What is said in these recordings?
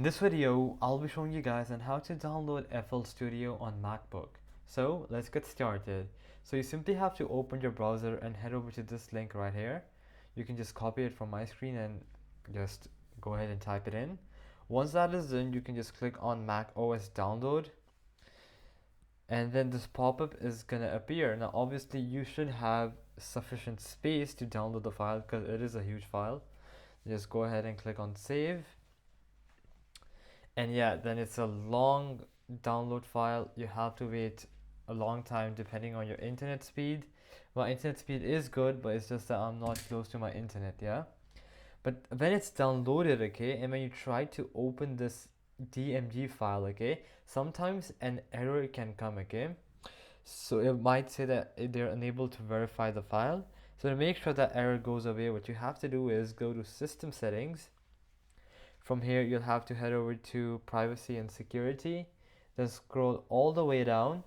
In this video, I'll be showing you guys on how to download FlStudio on Macbook. So let's get started. So you simply have to open your browser and head over to this link right here. You can just copy it from my screen and just go ahead and type it in. Once that is done, you can just click on Mac OS download, and then this pop-up is gonna appear. Now obviously you should have sufficient space to download the file because it is a huge file. Just go ahead and click on save. And yeah, then it's a long download file. You have to wait a long time depending on your internet speed. My internet speed is good, but it's just that I'm not close to my internet, yeah. But when it's downloaded, okay, and when you try to open this DMG file, okay, sometimes an error can come, okay. So it might say that they're unable to verify the file. So to make sure that error goes away, what you have to do is go to System Settings. From here, you'll have to head over to Privacy and Security, then scroll all the way down,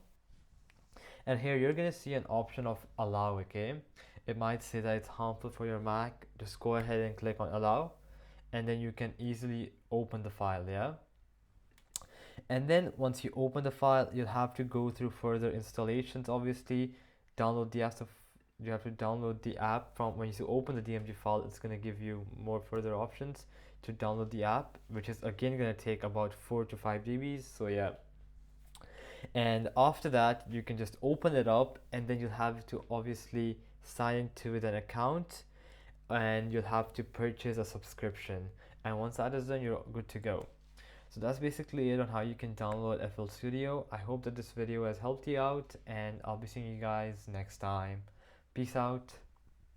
and here you're gonna see an option of allow, okay? It might say that it's harmful for your Mac. Just go ahead and click on allow, and then you can easily open the file, yeah? And then once you open the file, you'll have to go through further installations, obviously. Download the app. You have to download the app. From when you open the DMG file, it's going to give you more further options to download the app, which is again going to take about 4 to 5 GBs. So yeah, and after that you can just open it up, and then you'll have to obviously sign into with an account, and you'll have to purchase a subscription, and once that is done, you're good to go. So that's basically it on how you can download FlStudio. I hope that this video has helped you out, and I'll be seeing you guys next time. Peace out.